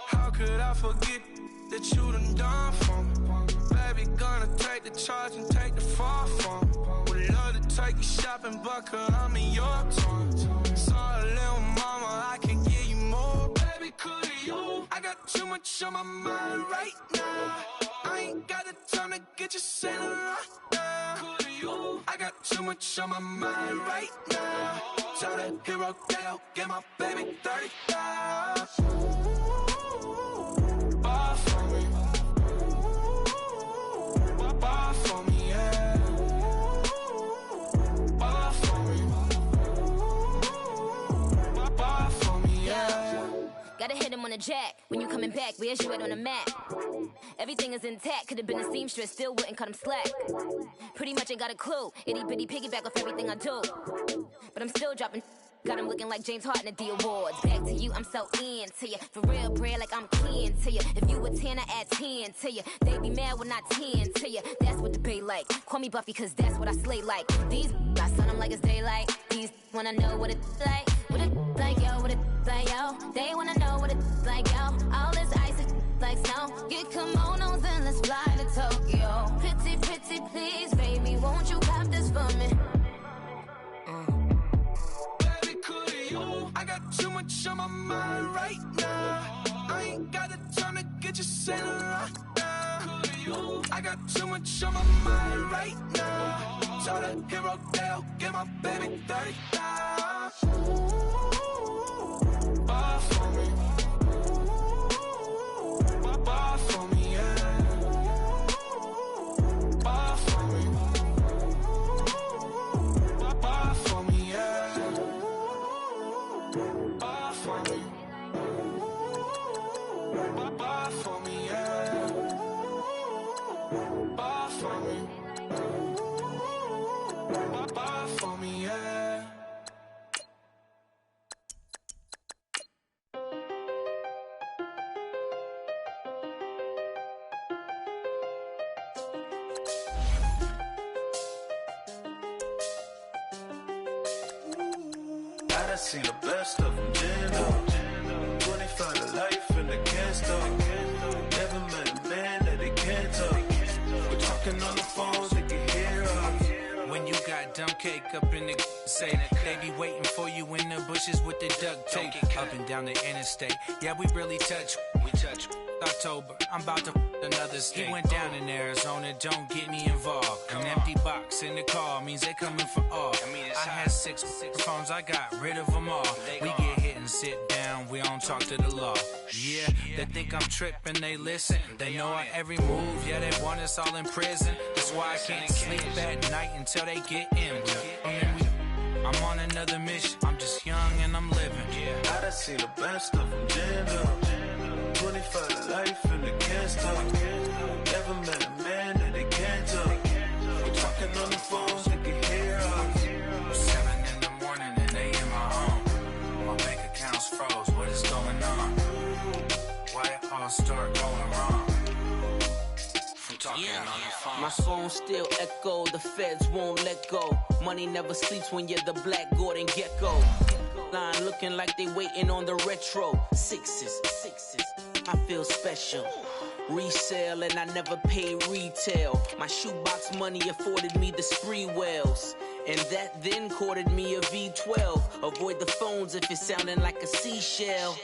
How could I forget that you done for me? Baby, gonna take the charge and take the fall from me. Would love to take you shopping, but cause I'm in your town. Sorry, little mama, I can give you more. Baby, could you? I got too much on my mind right now. I ain't got the time to get you sitting right now. Could you? I got too much on my mind right now. Tell that hero that I'll get my baby 30,000. Bar for me. Bar for me, yeah. Bar for me. Bar for me, yeah. Gotta hit him on the jack. When you coming back, where's you at on the map? Everything is intact. Could've been a seamstress, still wouldn't cut him slack. Pretty much ain't got a clue. Itty bitty piggyback off everything I do. But I'm still dropping. Got him looking like James Harden at the awards. Back to you, I'm so into you. For real, bread, like I'm kin to you. If you a 10, I add 10 to you. They be mad when I 10 to you. That's what the bay like. Call me Buffy, cause that's what I slay like. These, I son them like it's daylight. These wanna know what it's like. What it like, yo, what it like, yo. They wanna know what it's like, yo. All this ice is like snow. Get kimonos and let's fly to Tokyo. Pretty, pretty, please, baby, won't you pop this for me? I got too much on my mind right now. I ain't got the time to get you sitting right now. I got too much on my mind right now. Tell the hero that I'll get my baby 30,000. Bar for me. Bar for me, yeah. Bar for me. Bar for me, yeah. Bar for me. Bar for me, yeah. Bar for me. Bar for me, yeah. I done seen the best of them, Jendo. 25 to life and they can't stop. Never met a man that they can't talk. We're talking on the phones, they can hear us. When you got dumb cake up in the say that they be waiting for you in the bushes with the duct tape up and down the interstate. Yeah, we really touch. We touch. October, I'm about to another state. He went down in Arizona, don't get me involved. An empty box in the car means they coming for all. I had six phones, I got rid of them all. We get hit and sit down, we don't talk to the law. Yeah, they think I'm tripping, they listen. They know our every move, yeah, they want us all in prison. That's why I can't sleep at night until they get in. I'm on another mission, I'm just young and I'm living. I done seen the best of them, Jendo. 25 to life and they can't stop. Never met a man that they can't talk. We're talking on the phones, they can hear us. 7 in the morning and they in my home. My bank account's froze, what is going on? Why it all start going wrong? From talking on the phone. My phone still echo, the feds won't let go. Money never sleeps when you're the Black Gordon Gecko. Line looking like they waiting on the retro. Sixes, I feel special. Resale and I never pay retail. My shoebox money afforded me the spree wells. And that then courted me a V12. Avoid the phones if it's sounding like a seashell.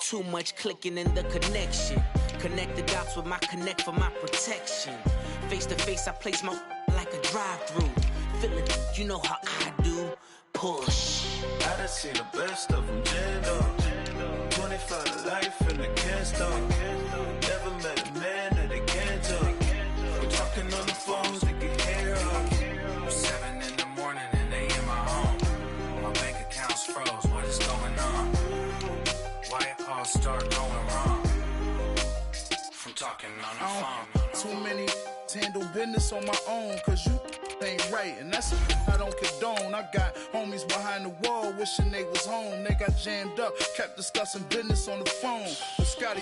Too much clicking in the connection. Connect the dots with my connect for my protection. Face to face I place my like a drive-through. Feeling, you know how I do. Push. I done seen the best of them, Jendo. 25 to life and they can't stop. Never met a man that they can't talk. We're talking on the phones, they can hear us. 7 in the morning and they in my home. My bank account's froze, what is going on? Why it all start going wrong? From talking on the phone. Too many handle business on my own, cause you ain't right, and that's I don't condone. I got homies behind the wall wishing they was home. They got jammed up, kept discussing business on the phone. But Scotty,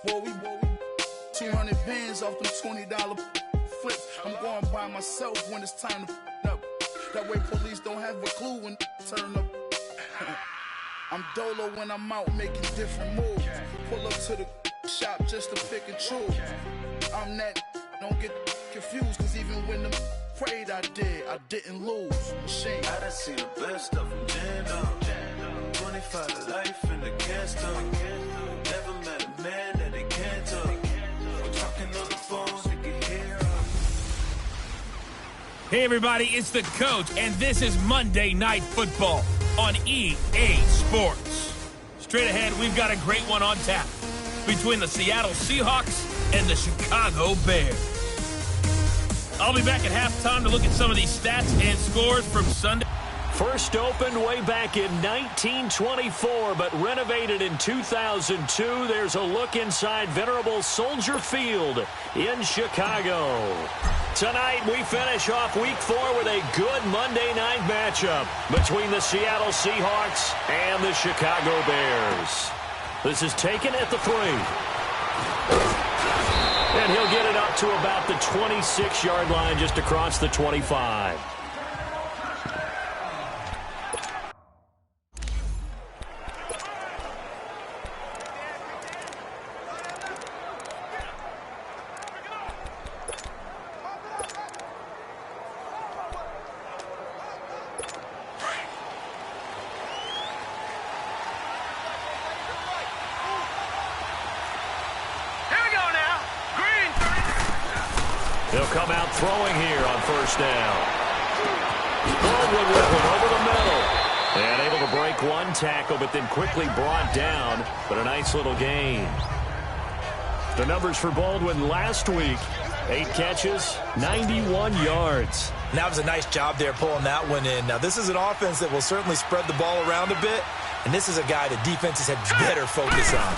boy, we 200 bands off them $20 flips. I'm going by myself when it's time to up. That way police don't have a clue when turn up. I'm dolo when I'm out making different moves. Pull up to the shop just to pick and choose. I'm that, don't get confused, cause even when the prayed I didn't lose. Machine. I done seen the best of them jammed up. 25 to life in the can't stop. Never met a man that they can't talk. We're talking on the phones, we can hear us. Hey everybody, it's the Coach, and this is Monday Night Football on EA Sports. Straight ahead, we've got a great one on tap between the Seattle Seahawks and the Chicago Bears. I'll be back at halftime to look at some of these stats and scores from Sunday. First opened way back in 1924, but renovated in 2002. There's a look inside venerable Soldier Field in Chicago. Tonight, we finish off Week 4 with a good Monday night matchup between the Seattle Seahawks and the Chicago Bears. This is taken at the 3. And he'll get it up to about the 26-yard line, just across the 25. They'll come out throwing here on first down. Baldwin with him over the middle. And able to break one tackle, but then quickly brought down. But a nice little gain. The numbers for Baldwin last week: 8 catches, 91 yards. And that was a nice job there pulling that one in. Now, this is an offense that will certainly spread the ball around a bit. And this is a guy that defenses had better focus on.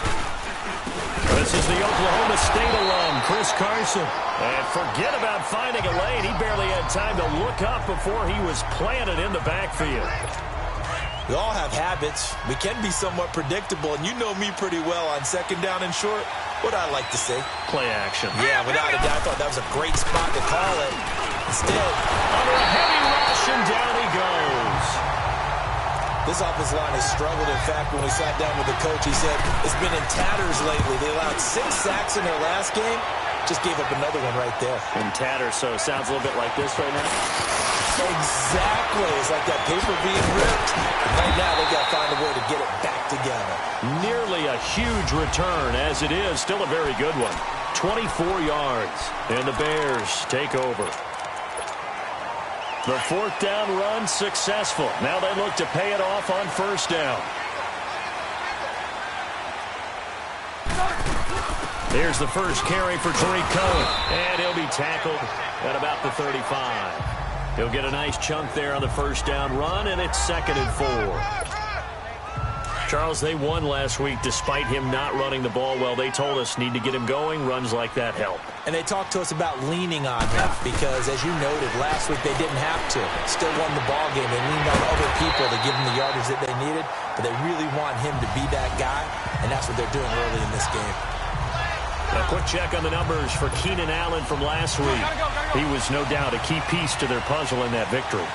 This is the Oklahoma State alum, Chris Carson. And forget about finding a lane. He barely had time to look up before he was planted in the backfield. We all have habits. We can be somewhat predictable, and you know me pretty well on second down and short. What I like to say? Play action. Yeah, without a doubt, I thought that was a great spot to call it. Instead, under a heavy rush, and down he goes. This offensive line has struggled. In fact, when we sat down with the coach, he said it's been in tatters lately. They allowed 6 sacks in their last game. Just gave up another one right there. In tatters, so it sounds a little bit like this right now. Exactly. It's like that paper being ripped. Right now, they got to find a way to get it back together. Nearly a huge return, as it is. Still a very good one. 24 yards, and the Bears take over. The 4th down run successful. Now they look to pay it off on first down. Here's the first carry for Tariq Cohen. And he'll be tackled at about the 35. He'll get a nice chunk there on the first down run, and it's 2nd and 4. Charles, they won last week despite him not running the ball well. They told us need to get him going. Runs like that help. And they talked to us about leaning on him because, as you noted, last week they didn't have to. Still won the ball game. They leaned on other people to give them the yardage that they needed, but they really want him to be that guy, and that's what they're doing early in this game. A quick check on the numbers for Keenan Allen from last week. He was no doubt a key piece to their puzzle in that victory.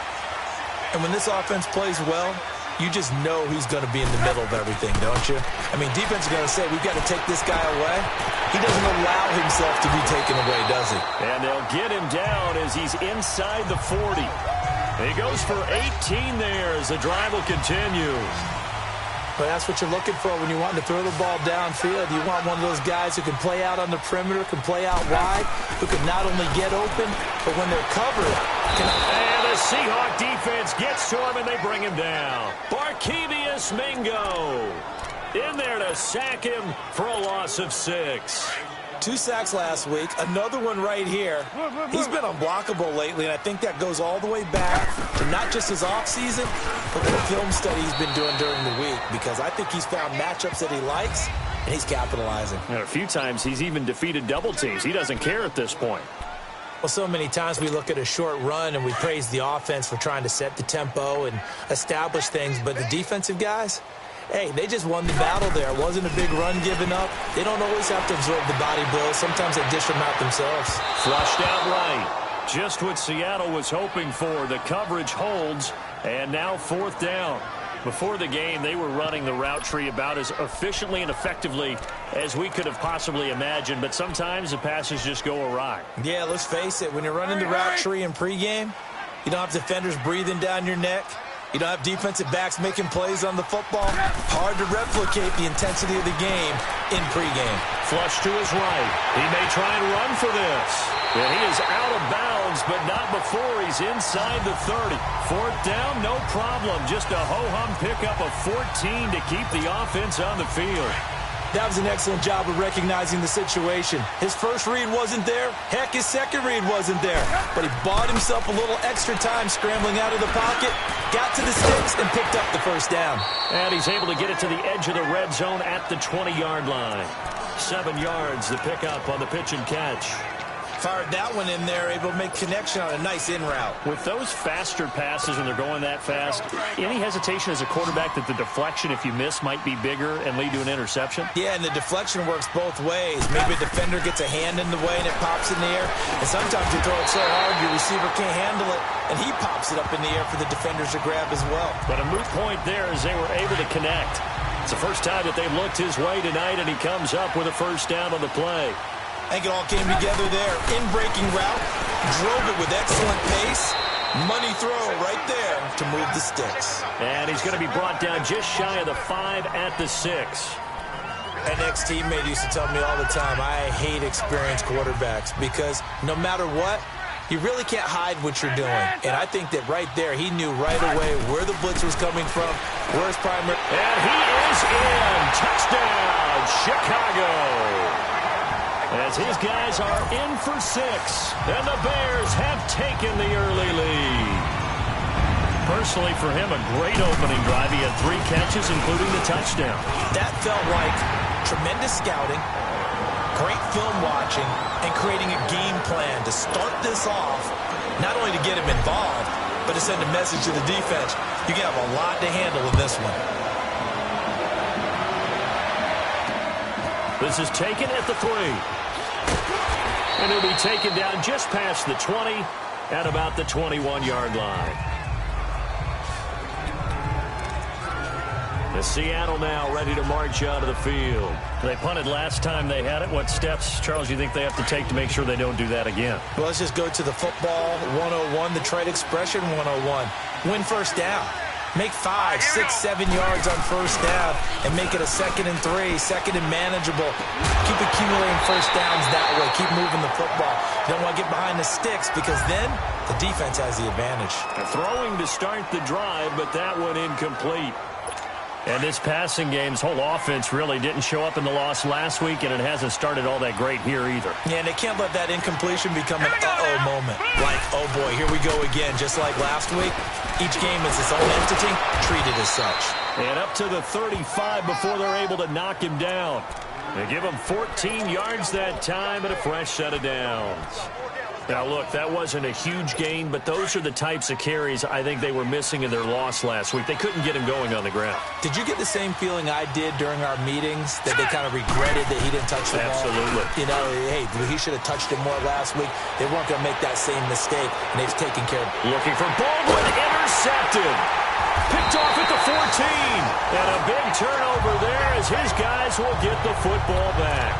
And when this offense plays well, you just know he's going to be in the middle of everything, don't you? I mean, defense is going to say, we've got to take this guy away. He doesn't allow himself to be taken away, does he? And they'll get him down as he's inside the 40. He goes for 18 there as the drive will continue. But that's what you're looking for when you want to throw the ball downfield. You want one of those guys who can play out on the perimeter, can play out wide, who can not only get open, but when they're covered, and the Seahawk defense gets to him, and they bring him down. Barkevious Mingo in there to sack him for a loss of 6. 2 sacks last week, another one right here. He's been unblockable lately, and I think that goes all the way back to not just his offseason, but the film study he's been doing during the week, because I think he's found matchups that he likes, and he's capitalizing. And a few times he's even defeated double teams. He doesn't care at this point. Well, so many times we look at a short run and we praise the offense for trying to set the tempo and establish things, but the defensive guys, hey, they just won the battle there. It wasn't a big run given up. They don't always have to absorb the body blows. Sometimes they dish them out themselves. Flushed out right. Just what Seattle was hoping for. The coverage holds, and now 4th down. Before the game, they were running the route tree about as efficiently and effectively as we could have possibly imagined, but sometimes the passes just go awry. Yeah, let's face it. When you're running the route tree in pregame, you don't have defenders breathing down your neck. You don't have defensive backs making plays on the football. Hard to replicate the intensity of the game in pregame. Flush to his right. He may try and run for this. And he is out of bounds, but not before he's inside the 30. Fourth down, no problem. Just a ho-hum pickup of 14 to keep the offense on the field. That was an excellent job of recognizing the situation. His first read wasn't there. Heck, his second read wasn't there. But he bought himself a little extra time scrambling out of the pocket, got to the sticks, and picked up the first down. And he's able to get it to the edge of the red zone at the 20-yard line. 7 yards, the pickup on the pitch and catch. Fired that one in there, able to make connection on a nice in route. With those faster passes when they're going that fast, any hesitation as a quarterback that the deflection, if you miss, might be bigger and lead to an interception? Yeah, and the deflection works both ways. Maybe a defender gets a hand in the way and it pops in the air. And sometimes you throw it so hard your receiver can't handle it, and he pops it up in the air for the defenders to grab as well. But a moot point there as they were able to connect. It's the first time that they've looked his way tonight, and he comes up with a first down on the play. I think it all came together there. In-breaking route, drove it with excellent pace. Money throw right there to move the sticks. And he's going to be brought down just shy of the 5 at the 6. An ex-teammate used to tell me all the time, I hate experienced quarterbacks because no matter what, you really can't hide what you're doing. And I think that right there, he knew right away where the blitz was coming from, where his primary... And he is in. Touchdown, Chicago. As his guys are in for 6, and the Bears have taken the early lead. Personally, for him, a great opening drive. He had 3 catches, including the touchdown. That felt like tremendous scouting, great film watching, and creating a game plan to start this off, not only to get him involved, but to send a message to the defense. You can have a lot to handle in this one. This is taken at the 3. And he'll be taken down just past the 20 at about the 21-yard line. The Seattle now ready to march out of the field. They punted last time they had it. What steps, Charles, you think they have to take to make sure they don't do that again? Well, let's just go to the football 101, the trade expression 101. Win first down. Make 5, 6, 7 yards on first down and make it a 2nd and 3, 2nd and manageable. Keep accumulating first downs that way. Keep moving the football. You don't want to get behind the sticks because then the defense has the advantage. Throwing to start the drive, but that one incomplete. And this passing game's whole offense really didn't show up in the loss last week, and it hasn't started all that great here either. Yeah, and they can't let that incompletion become an uh-oh moment. Like, oh boy, here we go again, just like last week. Each game is its own entity, treated as such. And up to the 35 before they're able to knock him down. They give him 14 yards that time and a fresh set of downs. Now, look, that wasn't a huge gain, but those are the types of carries I think they were missing in their loss last week. They couldn't get him going on the ground. Did you get the same feeling I did during our meetings, that they kind of regretted that he didn't touch the ball? Absolutely. You know, hey, he should have touched it more last week. They weren't going to make that same mistake, and they've taken care of it. Looking for Baldwin, intercepted. Picked off at the 14. And a big turnover there as his guys will get the football back.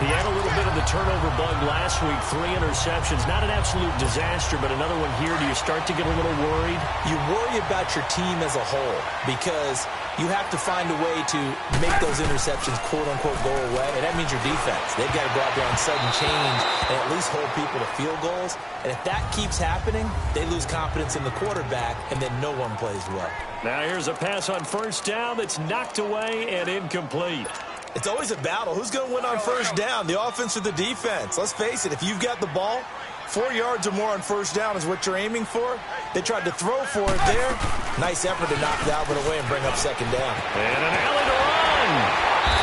He had a little bit of the turnover bug last week, 3 interceptions. Not an absolute disaster, but another one here. Do you start to get a little worried? You worry about your team as a whole because you have to find a way to make those interceptions, quote-unquote, go away. And that means your defense. They've got to go out there on sudden change and at least hold people to field goals. And if that keeps happening, they lose confidence in the quarterback, and then no one plays well. Now here's a pass on first down that's knocked away and incomplete. It's always a battle. Who's going to win on first down, the offense or the defense? Let's face it, if you've got the ball, 4 yards or more on first down is what you're aiming for. They tried to throw for it there. Nice effort to knock Dalvin away and bring up second down. And an alley to run.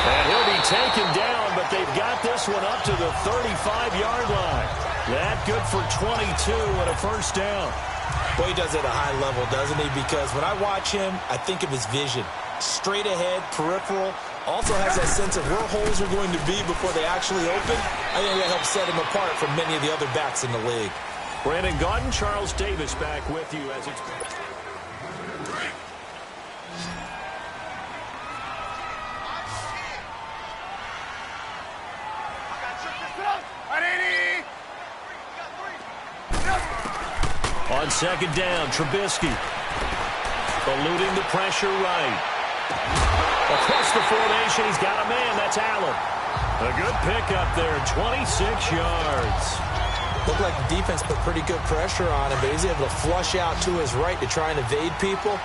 And he'll be taken down, but they've got this one up to the 35-yard line. That good for 22 and a first down. Boy, he does it at a high level, doesn't he? Because when I watch him, I think of his vision. Straight ahead, peripheral. Also has that sense of where holes are going to be before they actually open. I think that helps set him apart from many of the other backs in the league. Brandon Gaudin, Charles Davis back with you as it's... On second down, Trubisky. Eluding the pressure right. Across the formation, he's got a man. That's Allen. A good pickup there, 26 yards. Looked like the defense put pretty good pressure on him, but he's able to flush out to his right to try and evade people.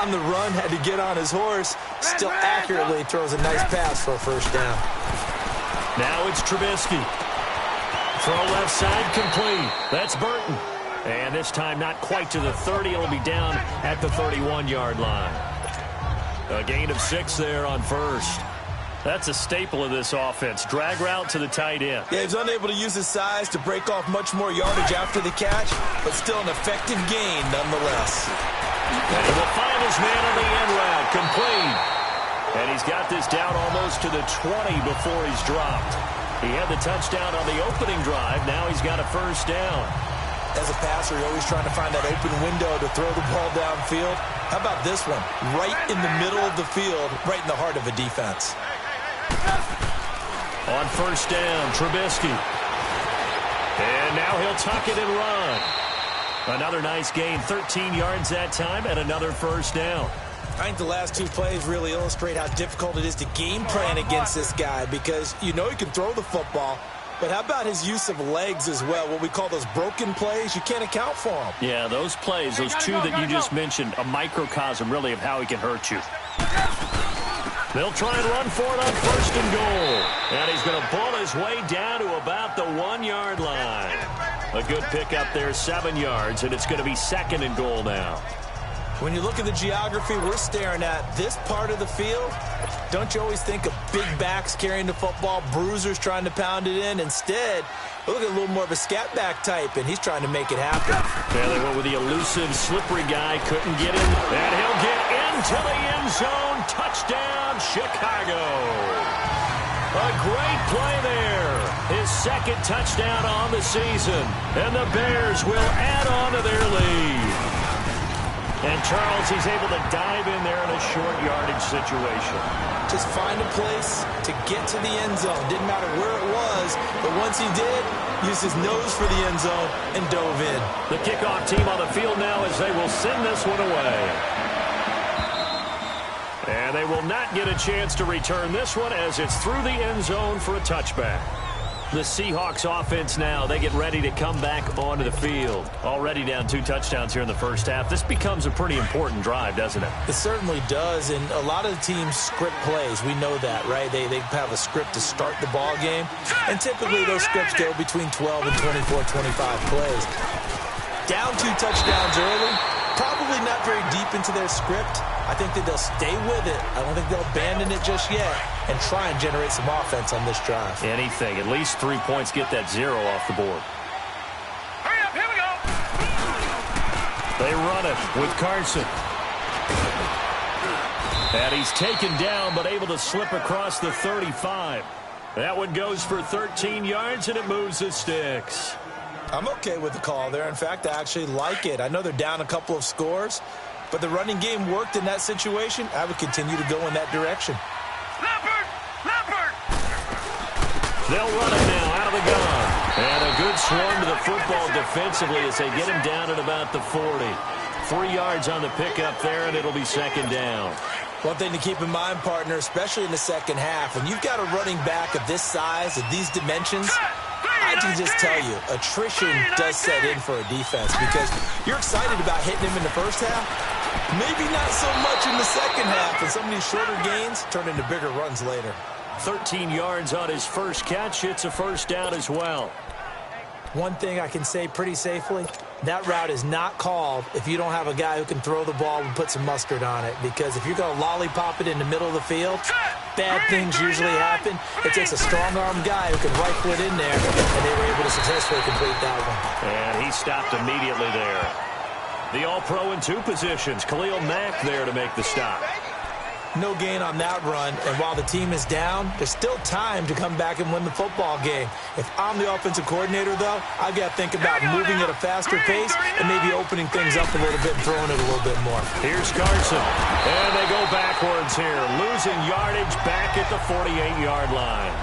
On the run, had to get on his horse. Still accurately throws a nice pass for a first down. Now it's Trubisky. Throw left side complete. That's Burton. And this time not quite to the 30. It'll be down at the 31-yard line. A gain of 6 there on first. That's a staple of this offense. Drag route to the tight end. Yeah, he's unable to use his size to break off much more yardage after the catch, but still an effective gain nonetheless. And he will find his man on the end route. Complete. And he's got this down almost to the 20 before he's dropped. He had the touchdown on the opening drive. Now he's got a first down. As a passer, you're always trying to find that open window to throw the ball downfield. How about this one? Right in the middle of the field, right in the heart of a defense. On first down, Trubisky. And now he'll tuck it and run. Another nice gain, 13 yards that time, and another first down. I think the last two plays really illustrate how difficult it is to game plan against this guy, because you know he can throw the football, but how about his use of legs as well? What we call those broken plays, you can't account for them. Yeah, those plays, those two that you just mentioned, a microcosm really of how he can hurt you. They'll try and run for it on first and goal. And he's going to pull his way down to about the 1-yard line. A good pickup there, 7 yards, and it's going to be second and goal now. When you look at the geography we're staring at, this part of the field, don't you always think of big backs carrying the football, bruisers trying to pound it in? Instead, look at a little more of a scat back type, and he's trying to make it happen. Yeah, they went with the elusive, slippery guy, couldn't get him. And he'll get into the end zone. Touchdown, Chicago. A great play there. His second touchdown on the season. And the Bears will add on to their lead. And Charles, he's able to dive in there in a short yardage situation. Just find a place to get to the end zone. Didn't matter where it was, but once he did, used his nose for the end zone and dove in. The kickoff team on the field now as they will send this one away. And they will not get a chance to return this one as it's through the end zone for a touchback. The Seahawks offense now, they get ready to come back onto the field. Already down 2 touchdowns here in the first half. This becomes a pretty important drive, doesn't it? It certainly does, and a lot of the teams script plays. We know that, right? They have a script to start the ball game, and typically those scripts go between 12 and 24, 25 plays. Down 2 touchdowns early, probably not very deep into their script. I think that they'll stay with it. I don't think they'll abandon it just yet and try and generate some offense on this drive. Anything. At least 3 points, get that 0 off the board. Hurry up, here we go. They run it with Carson. And he's taken down but able to slip across the 35. That one goes for 13 yards and it moves the sticks. I'm okay with the call there. In fact, I actually like it. I know they're down a couple of scores, but the running game worked in that situation. I would continue to go in that direction. Leopard! Leopard! They'll run it now out of the gun. And a good swarm to the football defensively as they get him down at about the 40. 3 yards on the pickup there, and it'll be second down. One thing to keep in mind, partner, especially in the second half, when you've got a running back of this size, of these dimensions, I can just tell you, attrition does set in for a defense because you're excited about hitting him in the first half. Maybe not so much in the second half, and some of these shorter gains turn into bigger runs later. 13 yards on his first catch. It's a first down as well. One thing I can say pretty safely, that route is not called if you don't have a guy who can throw the ball and put some mustard on it. Because if you're going to lollipop it in the middle of the field, bad things usually happen. It takes a strong-arm guy who can rifle it in there, and they were able to successfully complete that one. And he stopped immediately there. The All-Pro in 2 positions. Khalil Mack there to make the stop. No gain on that run, and while the team is down, there's still time to come back and win the football game. If I'm the offensive coordinator, though, I've got to think about moving at a faster pace and maybe opening things up a little bit and throwing it a little bit more. Here's Carson, and they go backwards here, losing yardage back at the 48-yard line.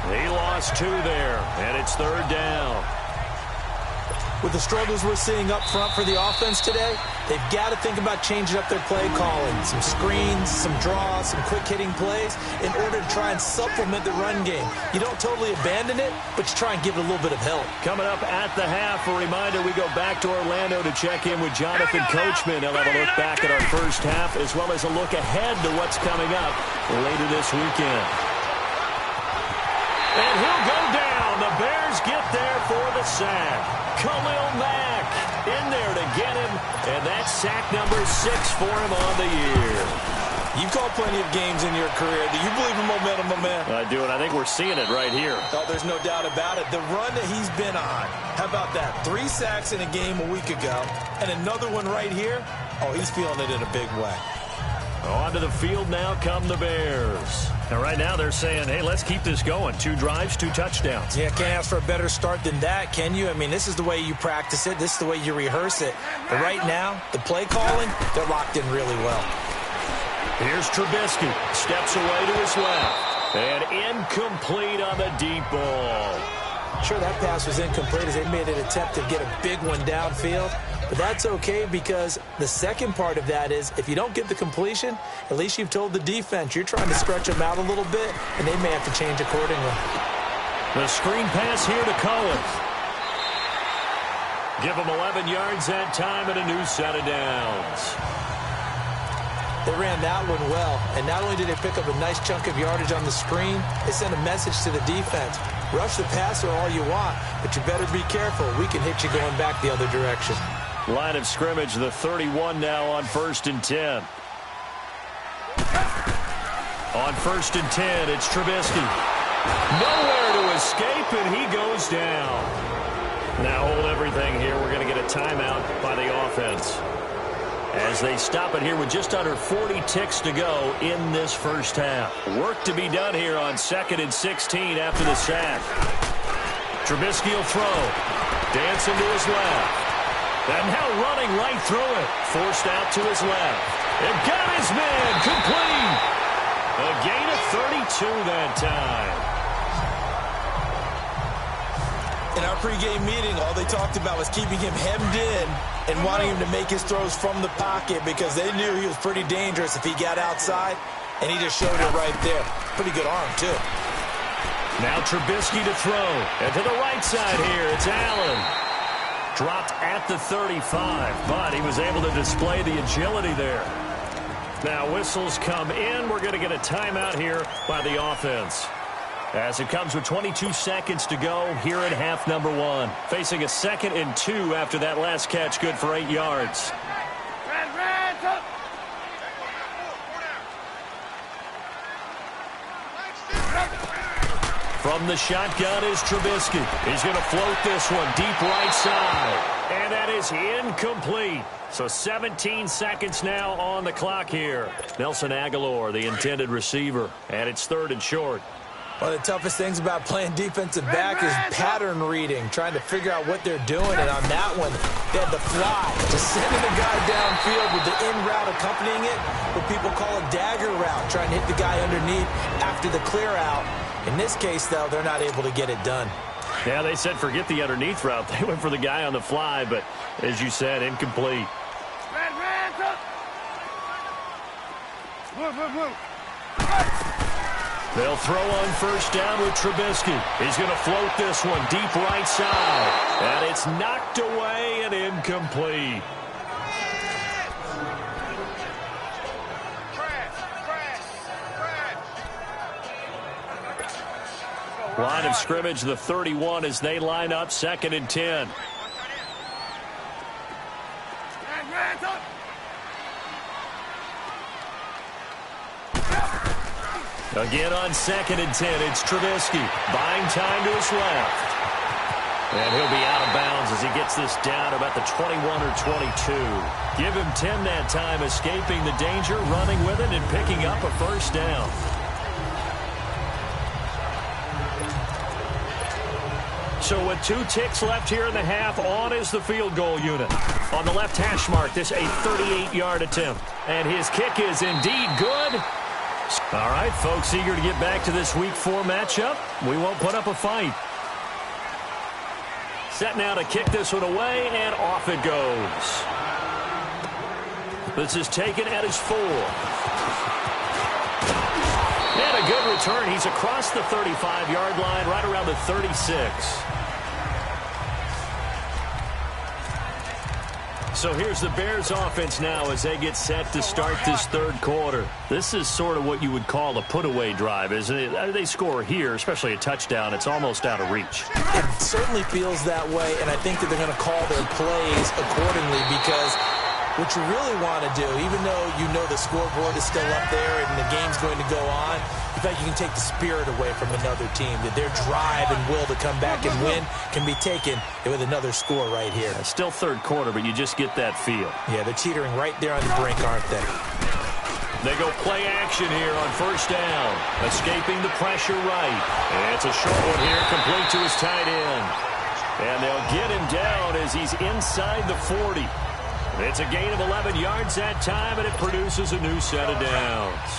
He lost 2 there, and it's third down. with the struggles we're seeing up front for the offense today, they've got to think about changing up their play calling. Some screens, some draws, some quick-hitting plays in order to try and supplement the run game. You don't totally abandon it, but you try and give it a little bit of help. Coming up at the half, a reminder, we go back to Orlando to check in with Jonathan Coachman. He'll have a look back at our first half as well as a look ahead to what's coming up later this weekend. And he'll go down. The Bears get there for the sack. Khalil Mack in there to get him, and that's sack number 6 for him on the year. You've called plenty of games in your career. Do you believe in momentum, my man? I do, and I think we're seeing it right here. Oh, there's no doubt about it. The run that he's been on, how about that? 3 sacks in a game a week ago, and another one right here. Oh, he's feeling it in a big way. Onto the field now come the Bears. And right now they're saying, hey, let's keep this going. 2 drives, 2 touchdowns. Yeah, can't ask for a better start than that, can you? I mean, this is the way you practice it. This is the way you rehearse it. But right now, the play calling, they're locked in really well. Here's Trubisky. Steps away to his left. And incomplete on the deep ball. Sure, that pass was incomplete as they made an attempt to get a big one downfield. But that's okay because the second part of that is if you don't get the completion, at least you've told the defense you're trying to stretch them out a little bit, and they may have to change accordingly. The screen pass here to Collins. Give him 11 yards that time and a new set of downs. They ran that one well, and not only did they pick up a nice chunk of yardage on the screen, they sent a message to the defense. Rush the passer all you want, but you better be careful. We can hit you going back the other direction. Line of scrimmage, the 31 now on 1st and 10. On 1st and 10, it's Trubisky. Nowhere to escape, and he goes down. Now hold everything here. We're going to get a timeout by the offense as they stop it here with just under 40 ticks to go in this first half. Work to be done here on 2nd and 16 after the sack. Trubisky will throw. Dancing to his left. And now running right through it. Forced out to his left. And got his man complete. A gain of 32 that time. In our pregame meeting, all they talked about was keeping him hemmed in and wanting him to make his throws from the pocket because they knew he was pretty dangerous if he got outside, and he just showed it right there. Pretty good arm, too. Now Trubisky to throw. And to the right side here, it's Allen. Dropped at the 35, but he was able to display the agility there. Now whistles come in. We're going to get a timeout here by the offense. As it comes with 22 seconds to go here in half number 1. Facing a 2nd and 2 after that last catch, good for 8 yards. From the shotgun is Trubisky. He's going to float this one deep right side. And that is incomplete. So 17 seconds now on the clock here. Nelson Aguilar, the intended receiver. And it's 3rd and short. One of the toughest things about playing defensive back is pattern reading, trying to figure out what they're doing. And on that one, they had the fly, just sending the guy downfield with the in route accompanying it, what people call a dagger route, trying to hit the guy underneath after the clear out. In this case, though, they're not able to get it done. Yeah, they said forget the underneath route. They went for the guy on the fly, but as you said, incomplete. They'll throw on 1st down with Trubisky. He's going to float this one deep right side. And it's knocked away and incomplete. Line of scrimmage, the 31 as they line up 2nd and 10. Again on 2nd and 10, it's Trubisky. Buying time to his left. And he'll be out of bounds as he gets this down about the 21 or 22. Give him 10 that time, escaping the danger, running with it, and picking up a 1st down. So with 2 ticks left here in the half, on is the field goal unit. On the left hash mark, this a 38-yard attempt. And his kick is indeed good. All right, folks, eager to get back to this Week 4 matchup. We won't put up a fight. set now to kick this one away, and off it goes. This is taken at his 4. And a good return. He's across the 35-yard line, right around the 36. So here's the Bears offense now as they get set to start this third quarter. This is sort of what you would call a put-away drive, isn't it? They score here, especially a touchdown. It's almost out of reach. It certainly feels that way, and I think that they're going to call their plays accordingly because what you really want to do, even though you know the scoreboard is still up there and the game's going to go on, in fact, you can take the spirit away from another team, that their drive and will to come back and win can be taken with another score right here. It's still third quarter, but you just get that feel. Yeah, they're teetering right there on the brink, aren't they? They go play action here on first down. Escaping the pressure right. And it's a short one here, complete to his tight end. And they'll get him down as he's inside the 40. It's a gain of 11 yards that time, and it produces a new set of downs.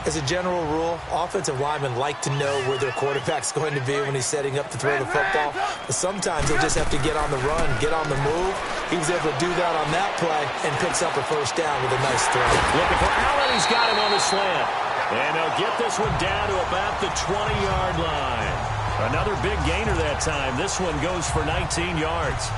As a general rule, offensive linemen like to know where their quarterback's going to be when he's setting up to throw the football. But sometimes they just have to get on the run, get on the move. He was able to do that on that play and picks up a first down with a nice throw. Looking for Allen. He's got him on the slant. And they'll get this one down to about the 20-yard line. Another big gainer that time. This one goes for 19 yards.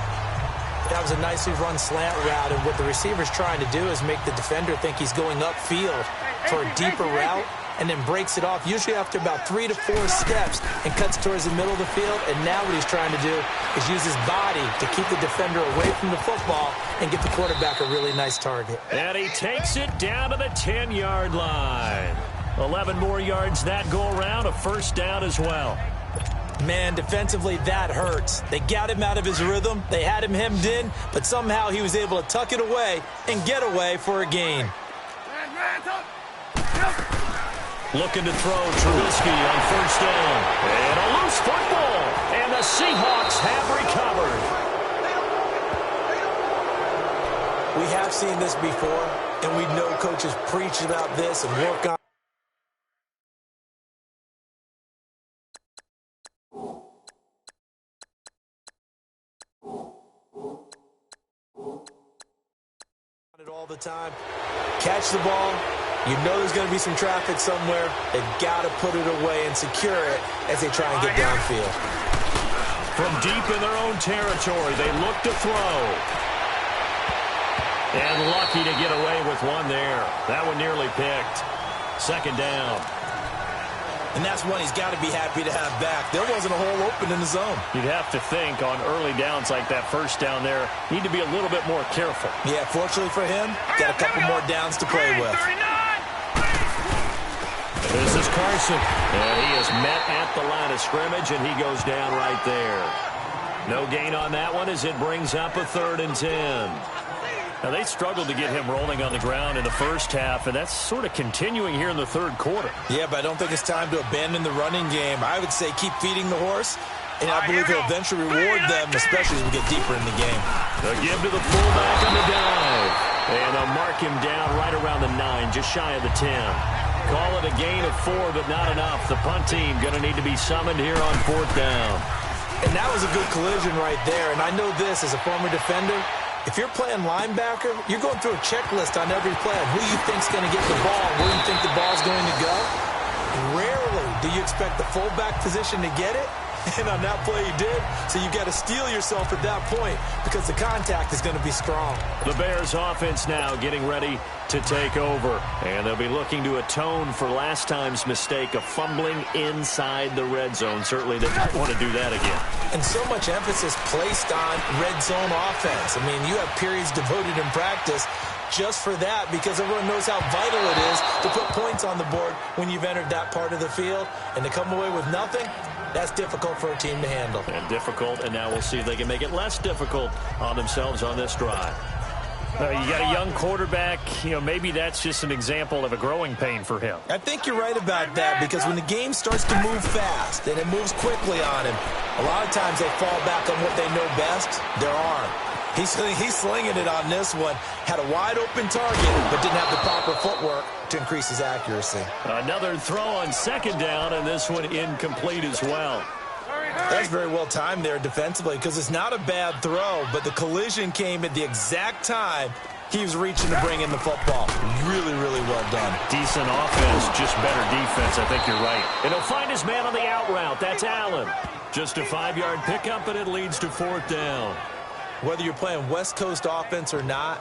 That was a nicely run slant route, and what the receiver's trying to do is make the defender think he's going upfield for a deeper route and then breaks it off, usually after about 3 to 4 steps, and cuts towards the middle of the field. And now what he's trying to do is use his body to keep the defender away from the football and get the quarterback a really nice target. And he takes it down to the 10-yard line. 11 more yards that go around, a first down as well. Man, defensively, that hurts. They got him out of his rhythm. They had him hemmed in, but somehow he was able to tuck it away and get away for a gain. Looking to throw Trubisky on first down. And a loose football. And the Seahawks have recovered. We have seen this before, and we know coaches preach about this and work on. All the time. Catch the ball. You know there's going to be some traffic somewhere. They've got to put it away and secure it as they try and get downfield. From deep in their own territory, they look to throw. And lucky to get away with one there. That one nearly picked. Second down. And that's one he's got to be happy to have back. There wasn't a hole open in the zone. You'd have to think on early downs like that first down there, need to be a little bit more careful. Yeah, fortunately for him, got a couple more downs to play with. This is Carson. And he is met at the line of scrimmage, and he goes down right there. No gain on that one as it brings up a 3rd and 10. Now, they struggled to get him rolling on the ground in the first half, and that's sort of continuing here in the third quarter. Yeah, but I don't think it's time to abandon the running game. I would say keep feeding the horse, and I believe he'll eventually reward them, especially as we get deeper in the game. They'll give to the fullback on the dive, and they'll mark him down right around the 9, just shy of the 10. Call it a gain of 4, but not enough. The punt team going to need to be summoned here on 4th down. And that was a good collision right there, and I know this as a former defender. If you're playing linebacker, you're going through a checklist on every play on who you think's going to get the ball, where you think the ball's going to go. Rarely do you expect the fullback position to get it, and on that play he did. So you've got to steel yourself at that point because the contact is going to be strong. The Bears offense now getting ready to take over, and they'll be looking to atone for last time's mistake of fumbling inside the red zone. Certainly they don't want to do that again. And so much emphasis placed on red zone offense. I mean, you have periods devoted in practice just for that because everyone knows how vital it is to put points on the board when you've entered that part of the field. And to come away with nothing, that's difficult for a team to handle. And difficult, and now we'll see if they can make it less difficult on themselves on this drive. You got a young quarterback, maybe that's just an example of a growing pain for him. I think you're right about that because when the game starts to move fast and it moves quickly on him, a lot of times they fall back on what they know best, their arm. He's slinging it on this one. Had a wide open target, but didn't have the proper footwork to increase his accuracy. Another throw on second down, and this one incomplete as well. That's very well timed there defensively because it's not a bad throw, but the collision came at the exact time he was reaching to bring in the football. Really, really well done. Decent offense, just better defense. I think you're right. And he'll find his man on the out route. That's Allen. Just a 5-yard pickup, and it leads to 4th down. Whether you're playing West Coast offense or not,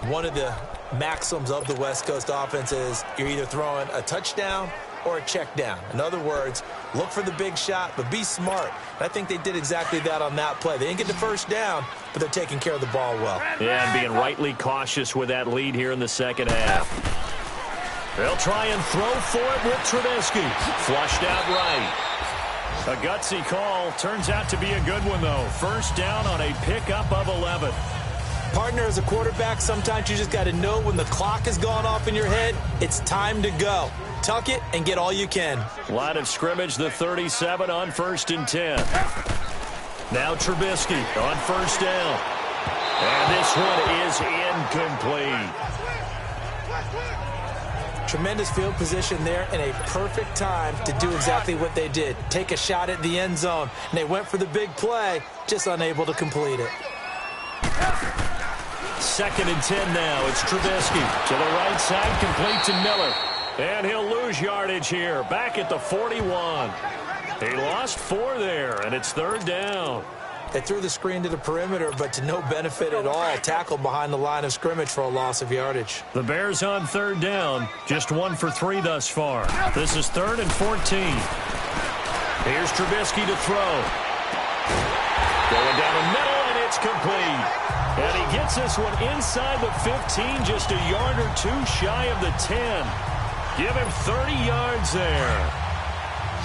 one of the maxims of the West Coast offense is you're either throwing a touchdown or a check down. In other words, look for the big shot, but be smart. And I think they did exactly that on that play. They didn't get the first down, but they're taking care of the ball well. Yeah, and being rightly cautious with that lead here in the second half. They'll try and throw for it with Trubisky. Flushed out right. A gutsy call. Turns out to be a good one, though. First down on a pickup of 11. Partner, as a quarterback, sometimes you just got to know when the clock has gone off in your head, it's time to go. Tuck it and get all you can. Line of scrimmage, the 37 on 1st and 10. Now Trubisky on 1st down. And this one is incomplete. Tremendous field position there and a perfect time to do exactly what they did. Take a shot at the end zone. And they went for the big play, just unable to complete it. 2nd and 10 now. It's Trubisky to the right side, complete to Miller. And he'll lose yardage here. Back at the 41. He lost 4 there, and it's 3rd down. They threw the screen to the perimeter, but to no benefit at all. Tackled behind the line of scrimmage for a loss of yardage. The Bears on 3rd down. Just 1 for 3 thus far. This is 3rd and 14. Here's Trubisky to throw. Going down the middle, and it's complete. And he gets this one inside the 15, just a yard or 2 shy of the 10. Give him 30 yards there.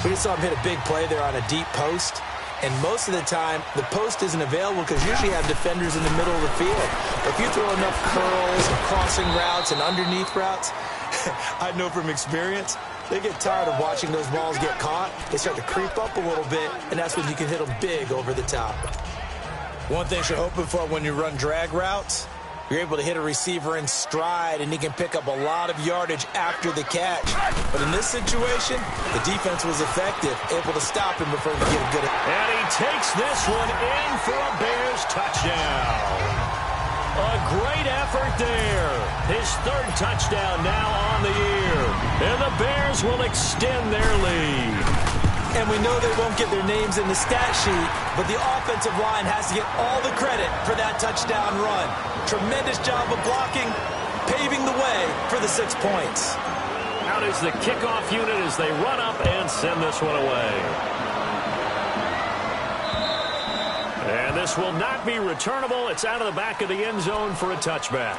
We just saw him hit a big play there on a deep post. And most of the time, the post isn't available because you usually have defenders in the middle of the field. But if you throw enough curls and crossing routes and underneath routes, I know from experience, they get tired of watching those balls get caught. They start to creep up a little bit, and that's when you can hit them big over the top. One thing you're hoping for when you run drag routes, you're able to hit a receiver in stride, and he can pick up a lot of yardage after the catch. But in this situation, the defense was effective, able to stop him before he could get a good... And he takes this one in for a Bears touchdown. A great effort there. His 3rd touchdown now on the year. And the Bears will extend their lead. And we know they won't get their names in the stat sheet, but the offensive line has to get all the credit for that touchdown run. Tremendous job of blocking, paving the way for the 6 points. Out is the kickoff unit as they run up and send this one away. And this will not be returnable. It's out of the back of the end zone for a touchback.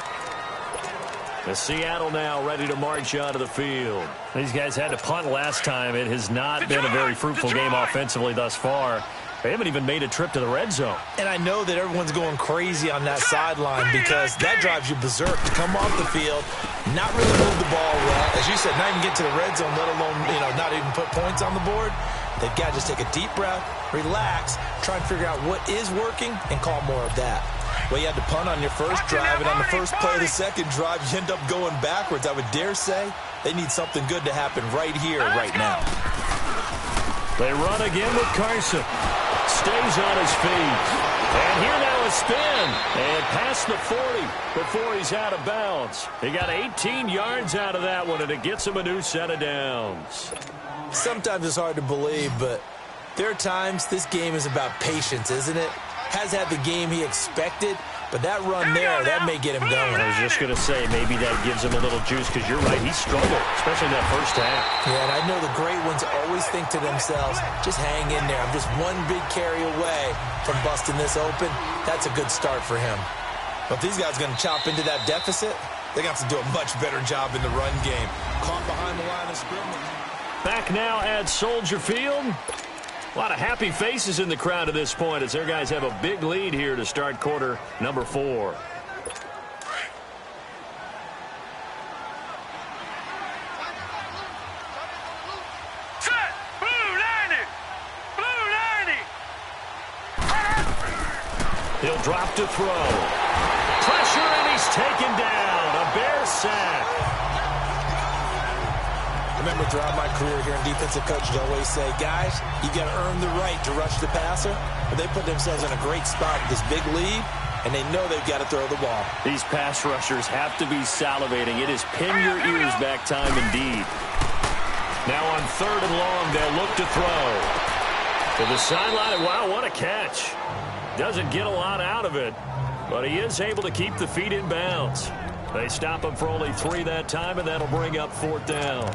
The Seattle now ready to march onto the field. These guys had to punt last time. It has not been a very fruitful game offensively thus far. They haven't even made a trip to the red zone. And I know that everyone's going crazy on that sideline because that drives you berserk to come off the field, not really move the ball well. As you said, not even get to the red zone, let alone, not even put points on the board. They've got to just take a deep breath, relax, try and figure out what is working, and call more of that. Well, you had to punt on your first drive, and on the first play of the second drive, you end up going backwards. I would dare say they need something good to happen right here, right now. They run again with Carson. Stays on his feet. And here now a spin. And past the 40 before he's out of bounds. He got 18 yards out of that one, and it gets him a new set of downs. Sometimes it's hard to believe, but there are times this game is about patience, isn't it? Has had the game he expected, but that run there, that may get him going. I was just going to say, maybe that gives him a little juice, because you're right, he struggled, especially in that first half. Yeah, and I know the great ones always think to themselves, just hang in there. I'm just one big carry away from busting this open. That's a good start for him. But if these guys are going to chop into that deficit, they're going to have to do a much better job in the run game. Caught behind the line of scrimmage. Back now at Soldier Field. A lot of happy faces in the crowd at this point as their guys have a big lead here to start quarter number 4. Set! Blue 90! Blue 90! He'll drop to throw. Pressure, and he's taken down. A Bears sack. remember throughout my career here in defensive coaches always say, guys, you got to earn the right to rush the passer. But they put themselves in a great spot with this big lead, and they know they've got to throw the ball. These pass rushers have to be salivating. It is pin your ears back time indeed. Now on 3rd and long, they'll look to throw. To the sideline, wow, what a catch. Doesn't get a lot out of it, but he is able to keep the feet in bounds. They stop him for only 3 that time, and that'll bring up 4th down.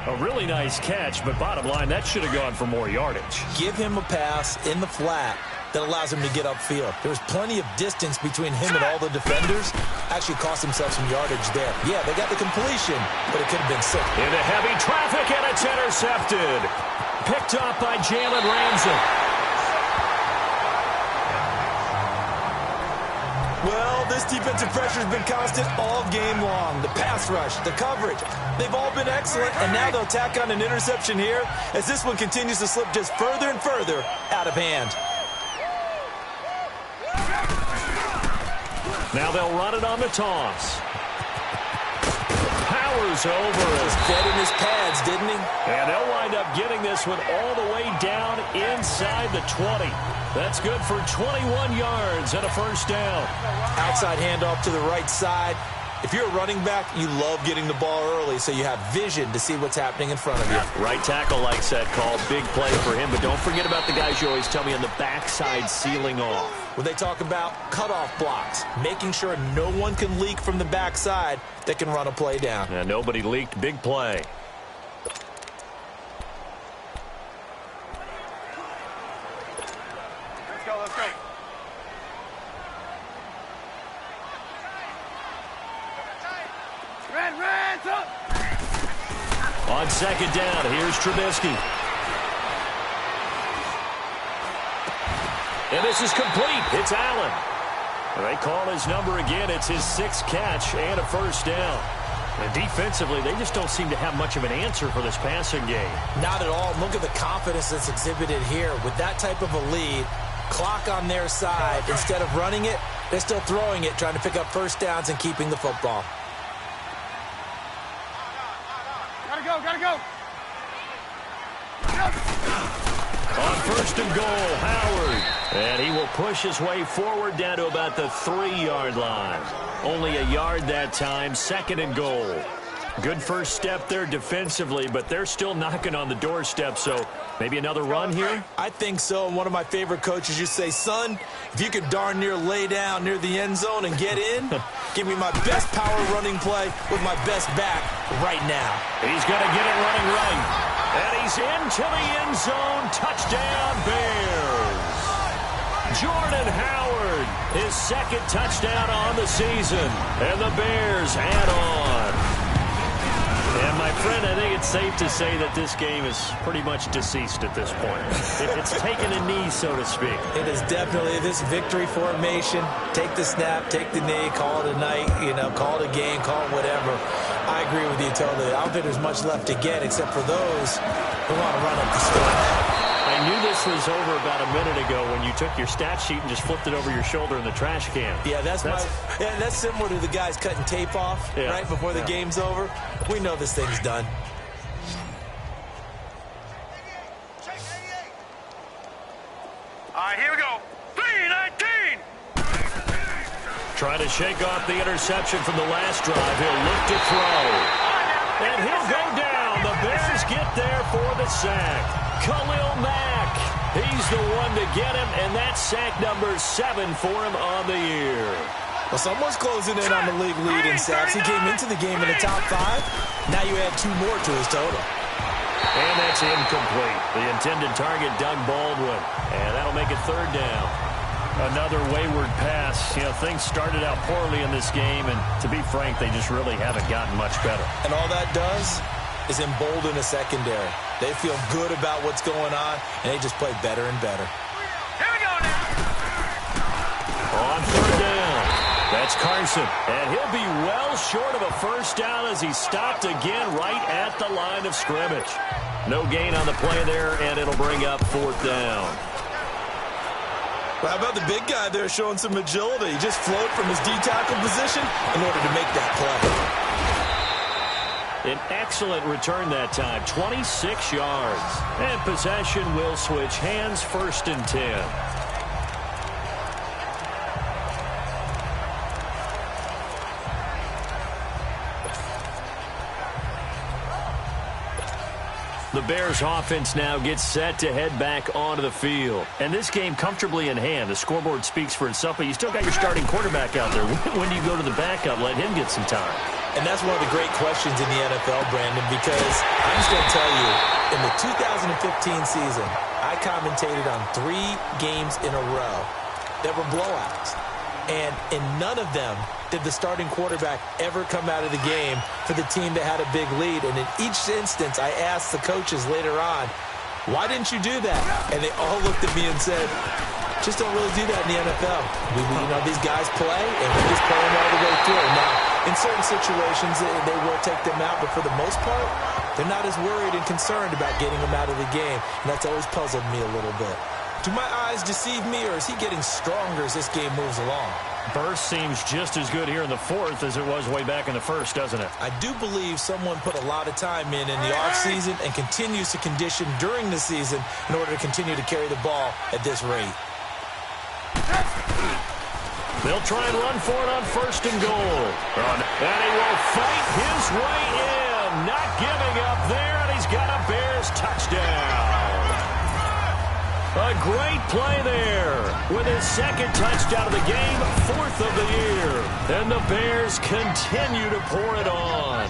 A really nice catch, but bottom line, that should have gone for more yardage. Give him a pass in the flat that allows him to get upfield. There's plenty of distance between him and all the defenders. Actually cost himself some yardage there. Yeah, they got the completion, but it could have been sick. Into heavy traffic, and it's intercepted. Picked off by Jalen Ramsey. Well, this defensive pressure has been constant all game long. The pass rush, the coverage, they've all been excellent, and now they'll tack on an interception here as this one continues to slip just further and further out of hand. Now they'll run it on the toss. Powers over. Just fed in his pads, didn't he? And they'll wind up getting this one all the way down inside the 20. That's good for 21 yards and a 1st down. Outside handoff to the right side. If you're a running back, you love getting the ball early so you have vision to see what's happening in front of you. Right tackle likes that call. Big play for him, but don't forget about the guys you always tell me on the backside sealing off. When they talk about cutoff blocks, making sure no one can leak from the backside that can run a play down. And nobody leaked. Big play. Let's go. Red, up. On 2nd down, here's Trubisky. And this is complete. It's Allen. They call his number again. It's his 6th catch and a 1st down. And defensively, they just don't seem to have much of an answer for this passing game. Not at all. Look at the confidence that's exhibited here. With that type of a lead, clock on their side, instead of running it, they're still throwing it, trying to pick up 1st downs and keeping the football. Gotta go. On 1st and goal, Howard. And he will push his way forward down to about the 3-yard line. Only a yard that time, 2nd and goal. Good first step there defensively, but they're still knocking on the doorstep, so maybe another run here? I think so. One of my favorite coaches used to say, son, if you could darn near lay down near the end zone and get in, give me my best power running play with my best back right now. He's going to get it running right. And he's into the end zone. Touchdown, Bears. Jordan Howard, his 2nd touchdown on the season. And the Bears add on. And, my friend, I think it's safe to say that this game is pretty much deceased at this point. It's taken a knee, so to speak. It is definitely this victory formation. Take the snap, take the knee, call it a night, call it a game, call it whatever. I agree with you totally. I don't think there's much left to get except for those who want to run up the score. I knew this was over about a minute ago when you took your stat sheet and just flipped it over your shoulder in the trash can. Yeah, that's similar to the guys cutting tape off right before the game's over. We know this thing's done. All right, here we go. 3-19. Trying to shake off the interception from the last drive. He'll look to throw. And he'll go down. The Bears get there for the sack. Khalil Mack, he's the one to get him, and that's sack number 7 for him on the year. Well, someone's closing in on the league lead in sacks. He came into the game in the top 5. Now you add 2 more to his total. And that's incomplete. The intended target, Doug Baldwin. And that'll make it 3rd down. Another wayward pass. Things started out poorly in this game, and to be frank, they just really haven't gotten much better. And all that does is embolden a secondary. They feel good about what's going on, and they just play better and better. Here we go now. On 3rd down, that's Carson. And he'll be well short of a 1st down as he's stopped again right at the line of scrimmage. No gain on the play there, and it'll bring up 4th down. Well, how about the big guy there showing some agility? He just flowed from his D-tackle position in order to make that play. An excellent return that time, 26 yards. And possession will switch hands, 1st and 10. The Bears offense now gets set to head back onto the field. And this game comfortably in hand. The scoreboard speaks for itself, but you still got your starting quarterback out there. When do you go to the backup? Let him get some time. And that's one of the great questions in the NFL, Brandon, because I'm just going to tell you, in the 2015 season, I commentated on 3 games in a row that were blowouts. And in none of them did the starting quarterback ever come out of the game for the team that had a big lead. And in each instance, I asked the coaches later on, why didn't you do that? And they all looked at me and said, just don't really do that in the NFL. These guys play, and we just play them all the way through. Now, in certain situations, they will take them out, but for the most part, they're not as worried and concerned about getting them out of the game. And that's always puzzled me a little bit. Do my eyes deceive me, or is he getting stronger as this game moves along? Burst seems just as good here in the 4th as it was way back in the 1st, doesn't it? I do believe someone put a lot of time in the offseason and continues to condition during the season in order to continue to carry the ball at this rate. They'll try and run for it on 1st and goal. And he will fight his way in. Not giving up there, and he's got a Bears touchdown. A great play there with his 2nd touchdown of the game, 4th of the year. And the Bears continue to pour it on.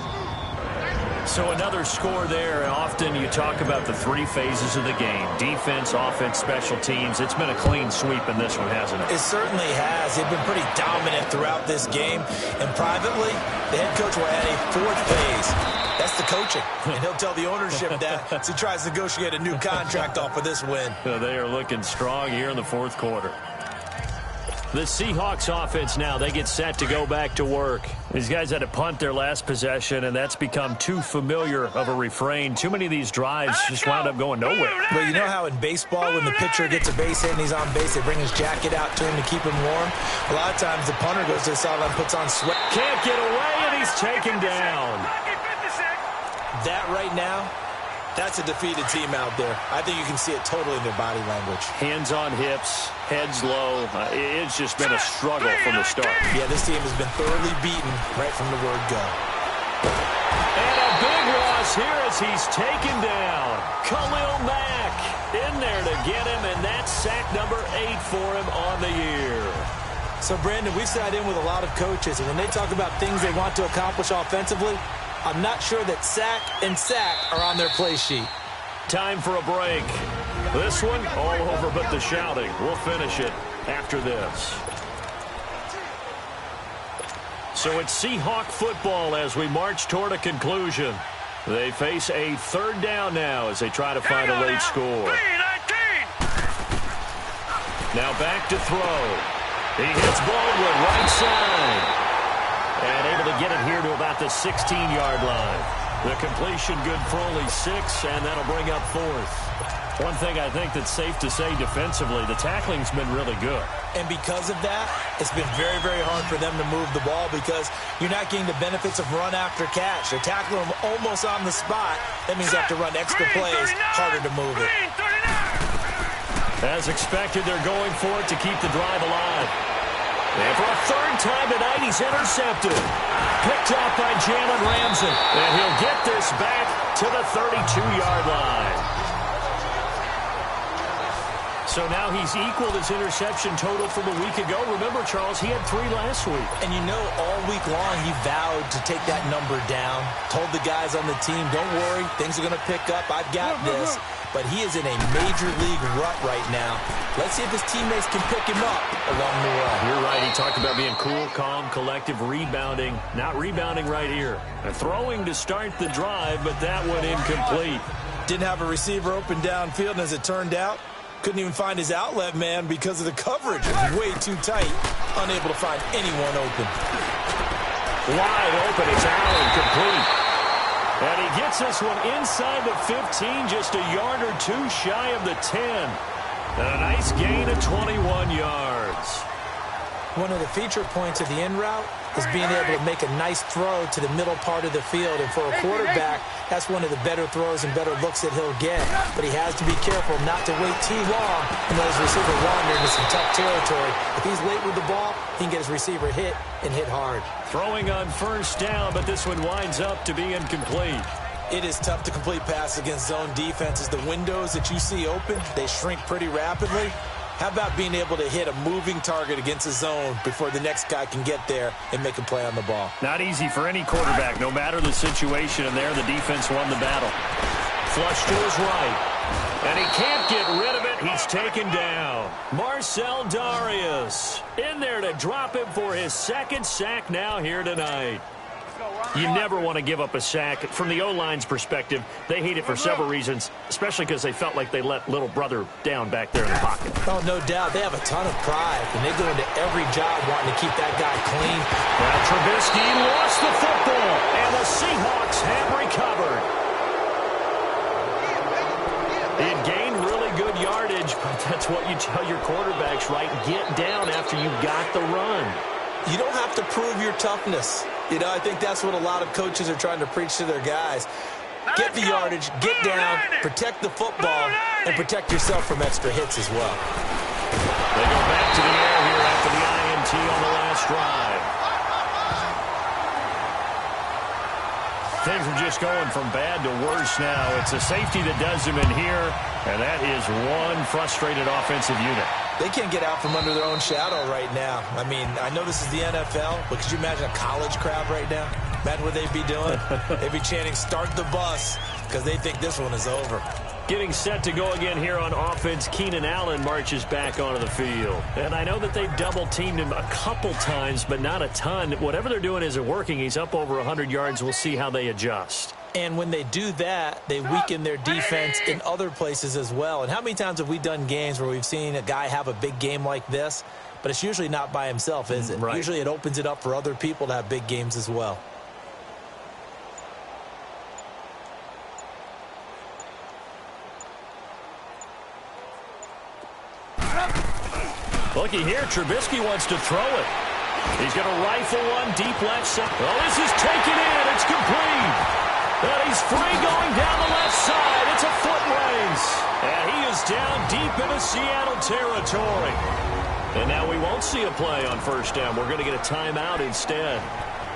So another score there, and often you talk about the 3 phases of the game. Defense, offense, special teams. It's been a clean sweep in this one, hasn't it? It certainly has. They've been pretty dominant throughout this game. And privately, the head coach will add a 4th phase. That's the coaching. And he'll tell the ownership that as he tries to negotiate a new contract off of this win. They are looking strong here in the 4th quarter. The Seahawks offense now, they get set to go back to work. These guys had to punt their last possession, and that's become too familiar of a refrain. Too many of these drives just wound up going nowhere. Well, you know how in baseball, when the pitcher gets a base hit and he's on base, they bring his jacket out to him to keep him warm? A lot of times the punter goes to the sideline, puts on sweat. Can't get away, and he's taken down. That right now, that's a defeated team out there. I think you can see it totally in their body language. Hands on hips, heads low. It's just been a struggle from the start. Yeah, this team has been thoroughly beaten right from the word go. And a big loss here as he's taken down. Khalil Mack in there to get him, and that's sack number 8 for him on the year. So, Brandon, we've sat in with a lot of coaches, and when they talk about things they want to accomplish offensively, I'm not sure that sack and sack are on their play sheet. Time for a break. This one, all over but the shouting. We'll finish it after this. So it's Seahawk football as we march toward a conclusion. They face a 3rd down now as they try to find a late score. Now back to throw. He hits Baldwin right side. And able to get it here to about the 16-yard line. The completion good for only 6, and that'll bring up 4th. One thing I think that's safe to say defensively, the tackling's been really good. And because of that, it's been very, very hard for them to move the ball because you're not getting the benefits of run after catch. They're tackling them almost on the spot. That means they have to run extra plays, harder to move it. As expected, they're going for it to keep the drive alive. And for a 3rd time tonight, he's intercepted. Picked off by Jalen Ramsey. And he'll get this back to the 32-yard line. So now he's equaled his interception total from a week ago. Remember, Charles, he had 3 last week. And you know, all week long, he vowed to take that number down. Told the guys on the team, don't worry, things are going to pick up. I've got this. But he is in a major league rut right now. Let's see if his teammates can pick him up along the way. You're right. He talked about being cool, calm, collective, rebounding. Not rebounding right here. Throwing to start the drive, but that one incomplete. Didn't have a receiver open downfield, and as it turned out, couldn't even find his outlet man because of the coverage. It was way too tight. Unable to find anyone open. Wide open. It's Allen, complete. And he gets this one inside the 15, just a yard or 2 shy of the 10. And a nice gain of 21 yards. One of the feature points of the end route is being able to make a nice throw to the middle part of the field. And for a quarterback, that's one of the better throws and better looks that he'll get. But he has to be careful not to wait too long and let his receiver wander into some tough territory. If he's late with the ball, he can get his receiver hit and hit hard. Throwing on first down, but this one winds up to be incomplete. It is tough to complete passes against zone defenses. The windows that you see open, they shrink pretty rapidly. How about being able to hit a moving target against a zone before the next guy can get there and make a play on the ball? Not easy for any quarterback, no matter the situation, and there the defense won the battle. Flush to his right, and he can't get rid of it. He's taken down. Marcell Dareus in there to drop him for his second sack now here tonight. You never want to give up a sack. From the O-line's perspective, they hate it for several reasons, especially because they felt like they let little brother down back there in the pocket. Oh, no doubt. They have a ton of pride, and they go into every job wanting to keep that guy clean. Now Trubisky lost the football, and the Seahawks have recovered. It gained really good yardage, but that's what you tell your quarterbacks, right? Get down after you got the run. You don't have to prove your toughness. You know, I think that's what a lot of coaches are trying to preach to their guys. Get the yardage, get down, protect the football, and protect yourself from extra hits as well. They go back to the air here after the INT on the last drive. Things are just going from bad to worse now. It's a safety that does them in here, and that is one frustrated offensive unit. They can't get out from under their own shadow right now. I mean, I know this is the NFL, but could you imagine a college crowd right now? Imagine what they'd be doing. They'd be chanting, "Start the bus," because they think this one is over. Getting set to go again here on offense, Keenan Allen marches back onto the field. And I know that they've double-teamed him a couple times, but not a ton. Whatever they're doing isn't working. He's up over 100 yards. We'll see how they adjust. And when they do that, they weaken their defense in other places as well. And how many times have we done games where we've seen a guy have a big game like this, but it's usually not by himself, is it? Right. Usually it opens it up for other people to have big games as well. Looky here, Trubisky wants to throw it. He's going to rifle one deep left side. Oh, this is taken in. It's complete. And he's free going down the left side. It's a foot race. And he is down deep into Seattle territory. And now we won't see a play on first down. We're going to get a timeout instead.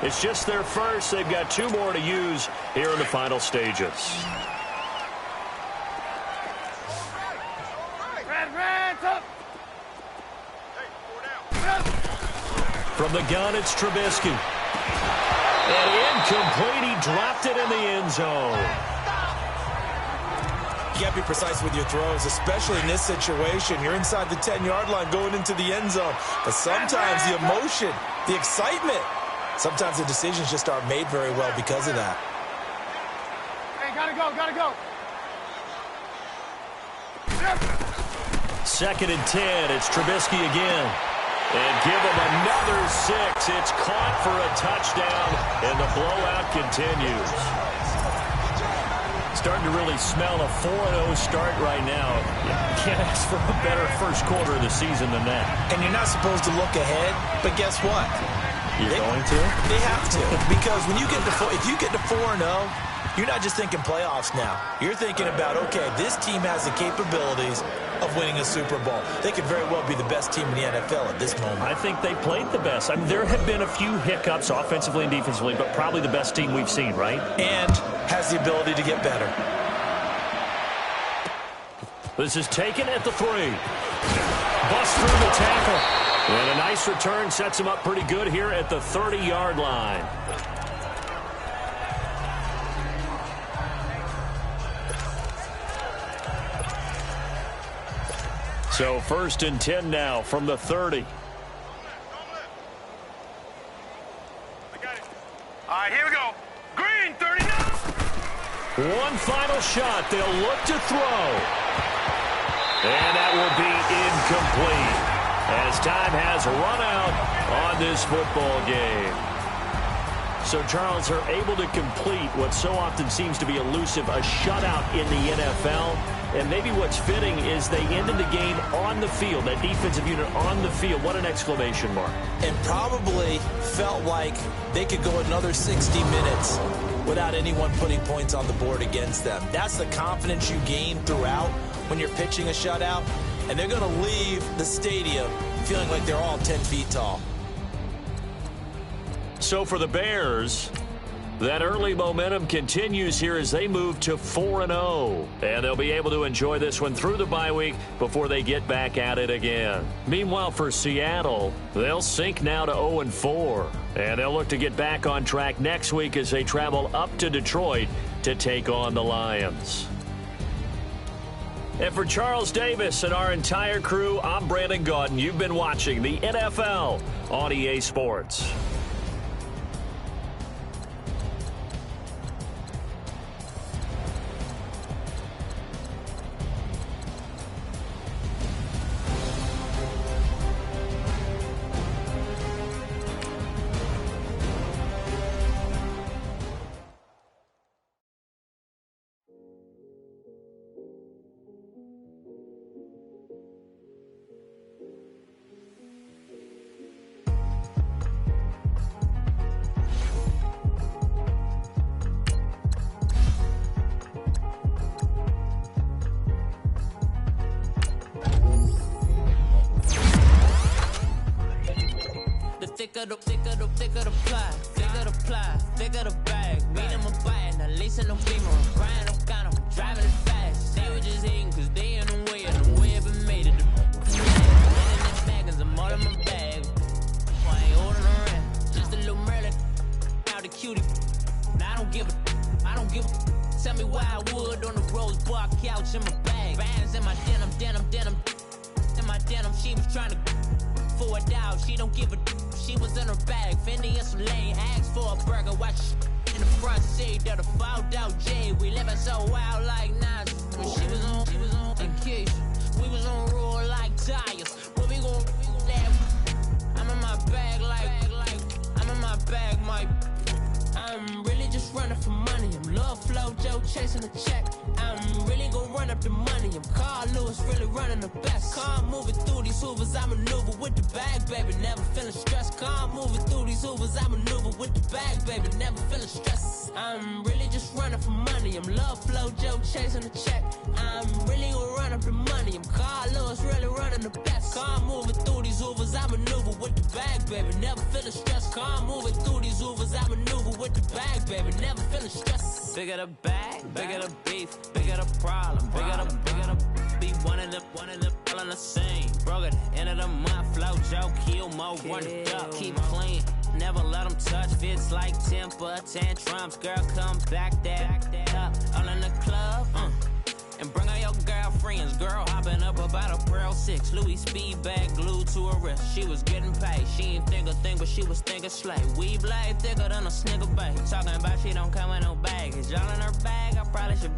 It's just their first. They've got 2 more to use here in the final stages. From the gun, it's Trubisky. And incomplete. He dropped it in the end zone. You got to be precise with your throws, especially in this situation. You're inside the 10-yard line going into the end zone. But sometimes the emotion, the excitement, sometimes the decisions just aren't made very well because of that. Hey, gotta go, gotta go. 2nd and 10. It's Trubisky again. And give him another 6. It's caught for a touchdown, and the blowout continues. Starting to really smell a 4-0 start right now. You can't ask for a better first quarter of the season than that. And you're not supposed to look ahead, but guess what? You're going to? They have to, because when you get to if you get to 4-0, you're not just thinking playoffs now. You're thinking about, okay, this team has the capabilities of winning a Super Bowl. They could very well be the best team in the NFL at this moment. I think they played the best. I mean, there have been a few hiccups offensively and defensively, but probably the best team we've seen, right? And has the ability to get better. This is taken at the 3. Bust through the tackle. And a nice return sets him up pretty good here at the 30-yard line. So 1st and 10 now from the 30. All right, here we go. Green, 39. One final shot. They'll look to throw. And that will be incomplete as time has run out on this football game. So Charles are able to complete what so often seems to be elusive, a shutout in the NFL. And maybe what's fitting is they ended the game on the field, that defensive unit on the field. What an exclamation mark. And probably felt like they could go another 60 minutes without anyone putting points on the board against them. That's the confidence you gain throughout when you're pitching a shutout. And they're going to leave the stadium feeling like they're all 10 feet tall. So for the Bears, that early momentum continues here as they move to 4-0. And they'll be able to enjoy this one through the bye week before they get back at it again. Meanwhile, for Seattle, they'll sink now to 0-4. And they'll look to get back on track next week as they travel up to Detroit to take on the Lions. And for Charles Davis and our entire crew, I'm Brandon Gaudin. You've been watching the NFL on EA Sports. Thicker the ply, thicker the bag. Meet them a bite, now lacing them beamer. Brian, I'm kind of driving it fast. They were just hating cause they in the way, and the way I've been made it. The baggers, I'm all in my bag. I ain't holding around, just a little Merlin. Now the cutie, now I don't give a. Tell me why I would on the rose bar couch in my bag. Bands in my denim. In my denim, she was trying to for a doubt, she don't give a. She was in her bag, Fendi and some lane, asked for a burger, watch in the front seat, that a fouled out J. We living so wild like Nas. She was on vacation, we was on roll like tires. Where we gon' that? I'm in my bag like I'm in my bag, Mike. I'm really just running for money. I'm Love Flow Joe chasing the check. I'm really gon' run up the money. I'm Carl Lewis, really running the best. Car moving through these Hoovers, I maneuver with the bag, baby. Never feeling stressed. Car moving through these Hoovers, I maneuver with the bag, baby. Never feeling stressed. I'm really just running for money. I'm Love Flow Joe chasing the check. I'm really gon' run up the money. I'm Carl Lewis, really running the best. Car moving through these Hoovers, I maneuver with the bag, baby. Never feeling stressed. Car moving through these Hoovers, I maneuver with the bag, baby. Never feeling stressed. Bigger the bag, bigger the beef, bigger the problem, bigger the be one in the all in the same. Broke at the end of the month, flow Joe, kill mo, run the duck, keep clean. Never let them touch, fits like temper tantrums. Girl, come back that up, all in the club, and bring out your girlfriends. Girl hopping up about a Pearl 6 Louis speed bag glued to her wrist. She was getting paid, she ain't think a thing, but she was thinking slay. We blade thicker than a Snicker bag. Talking about she don't come with no baggage. Y'all in her bag, I probably should.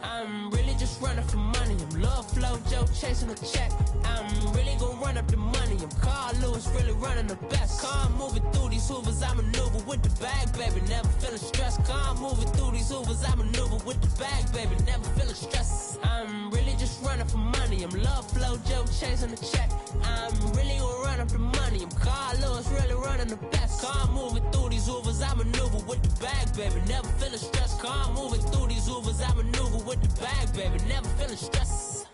I'm really just running for money. I'm Love Flow Joe chasing a check. I'm really gon' run up the money. I'm Carl Lewis, really running the best. Car moving through these Hoovers, I maneuver with the bag, baby. Never feeling stressed. Car moving through these Hoovers, I maneuver with the bag, baby. Never feeling stressed. I'm really just running for money. I'm Love Flow Joe chasing the check. I'm really gon' run up the money. I'm Carl Lewis, really running the best. Car moving through these Hoovers, I maneuver with the bag, baby. Never feeling stressed. Car moving through these Hoovers, I maneuver with the bag, baby. Never feeling stressed.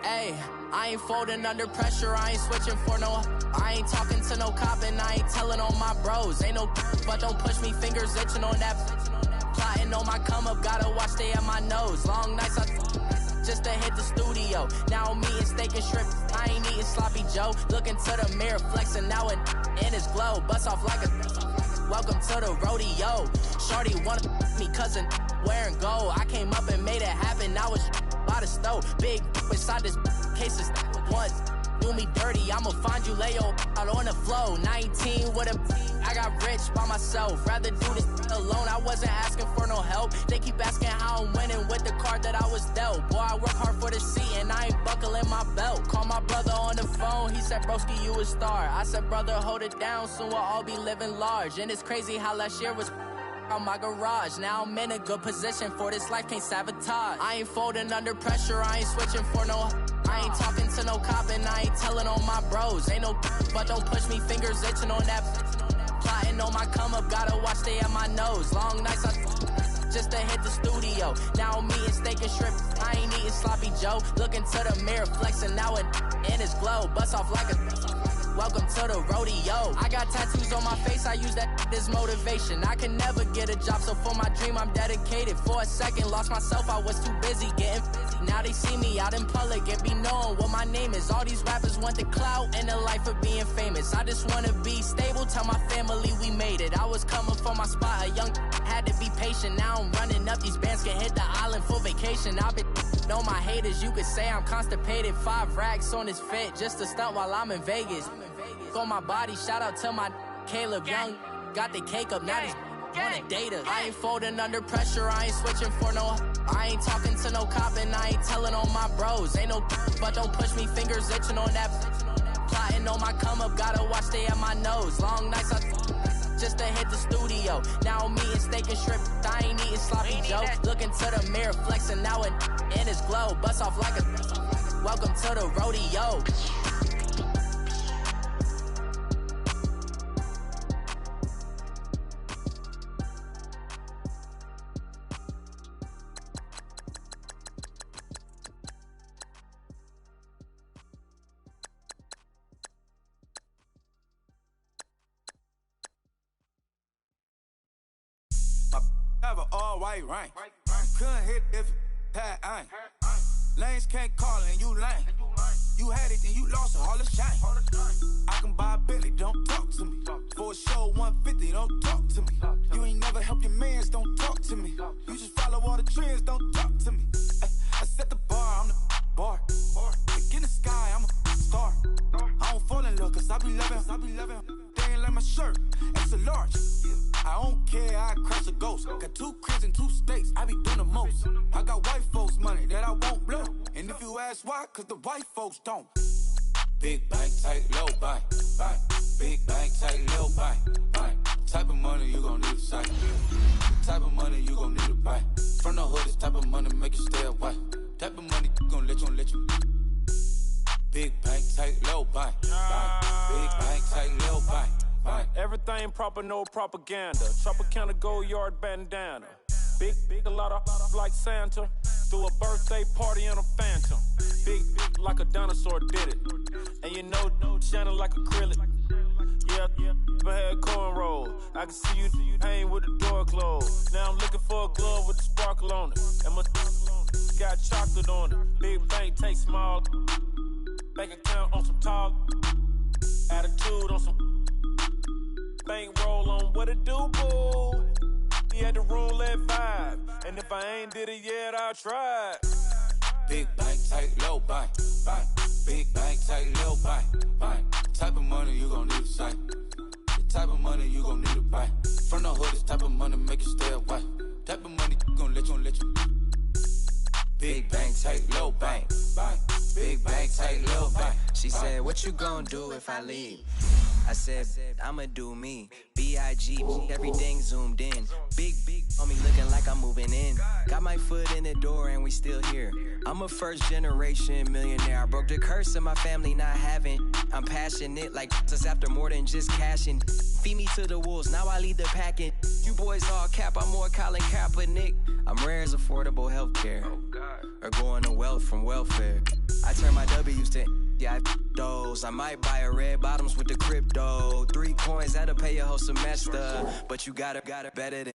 Hey, I ain't folding under pressure, I ain't switching for no. I ain't talking to no cop and I ain't telling on my bros. Ain't no but don't push me, fingers itching on that. Plotting on my come up, gotta watch stay at my nose. Long nights I just to hit the studio. Now I'm eating steak and shrimp, I ain't eating sloppy Joe. Looking to the mirror, flexing now and in his glow. Bust off like a welcome to the rodeo. Shorty wanna me cousin wearing gold. I came up and made it happen, now it's by the stove. Big inside this cases once. Do me dirty, I'ma find you, lay your out on the floor. 19 with a I got rich by myself. Rather do this alone, I wasn't asking for no help. They keep asking how I'm winning with the card that I was dealt. Boy, I work hard for the seat and I ain't buckling my belt. Call my brother on the phone, he said, broski, you a star. I said, brother, hold it down, soon we'll all be living large. And it's crazy how last year was on my garage. Now I'm in a good position for this life, can't sabotage. I ain't folding under pressure, I ain't switching for no. I ain't talking to no cop and I ain't telling on my bros. Ain't no but don't push me, fingers itching on that. Plotting on my come up, gotta watch stay at my nose. Long nights just to hit the studio. Now I'm eating steak and shrimp, I ain't eating sloppy Joe. Looking to the mirror, flexing now it in his glow. Bust off like a welcome to the rodeo. I got tattoos on my face, I use that as motivation. I can never get a job, so for my dream I'm dedicated. For a second, lost myself, I was too busy getting busy. Now they see me out in public and be knowing what my name is. All these rappers want the clout and the life of being famous. I just wanna be stable, tell my family we made it. I was coming for my spot, a young had to be patient. Now I'm running up, these bands can hit the island for vacation. I've been on my haters, you could say I'm constipated. 5 racks on his fit, just to stunt while I'm in Vegas. On my body, shout out to my Caleb Young. Got the cake up, now he's wanna date her. I ain't folding under pressure, I ain't switching for no. I ain't talking to no cop and I ain't telling on my bros. Ain't no but don't push me, fingers itching on that. Plotting on my come up, gotta watch stay at my nose. Long nights just to hit the studio. Now I'm eating steak and shrimp, I ain't eating sloppy Joe. Looking to the mirror, flexing now it in his glow. Bust off like a welcome to the rodeo. Have an all-white ring. Couldn't hit if it had ain't. Lanes can't call it and you lame. You had it and you lost it, all the shame. I can buy a Billy, don't talk to me. For a show 150, don't talk to me. You ain't never help your mans, don't talk to me. You just follow all the trends, don't talk to me. I set the bar, I'm the bar. Like in the sky, I'm a star. I don't fall in love, cause I be loving. They ain't like my shirt, it's a large. I don't care, I crush a ghost. Got 2 cribs in 2 states, I be doing the most. I got white folks money that I won't blow. And if you ask why, cause the white folks don't. Big bank, tight, low bank. Big bank, tight, low bank. Type of money you gon' need a sight. The type of money you gon' need to buy. From the hood, this type of money make you stay away. Type of money gon' let you. Big bank, tight, low bank. Big bank, tight, low bank. Everything proper, no propaganda. Tropicana Gold Yard bandana. Big, a lot of like Santa. Threw a birthday party in a phantom. Big like a dinosaur did it. And you know, shining like acrylic. Yeah, I had cornrow. I can see you hang with the door closed. Now I'm looking for a glove with the sparkle on it. And my got chocolate on it. Big bank, take small. Bank account on some talk. Attitude on some. Bankroll on what it do, boo. He had the roulette vibe. And if I ain't did it yet, I'll try. Big bank, tight, low bank. Big bank, tight, low bank. Type of money you gon' need to sight. The type of money you gon' need to buy. From the hood, this type of money make you stay away. Type of money gon' let you. Big bank, tight, low bank. Big bank, tight, low bank. She said, what you gon' do if I leave? I said, I'ma do me. B.I.G. Everything zoomed in. Big on me looking like I'm moving in. Got my foot in the door and we still here. I'm a first generation millionaire. I broke the curse of my family not having. I'm passionate like us after more than just cashing. Feed me to the wolves, now I lead the packing. You boys all cap, I'm more Colin Kaepernick. I'm rare as affordable healthcare. Or going to wealth from welfare. I turn my W's to those. I might buy a red bottoms with the crypto. 3 coins, that'll pay your whole semester. But you gotta better than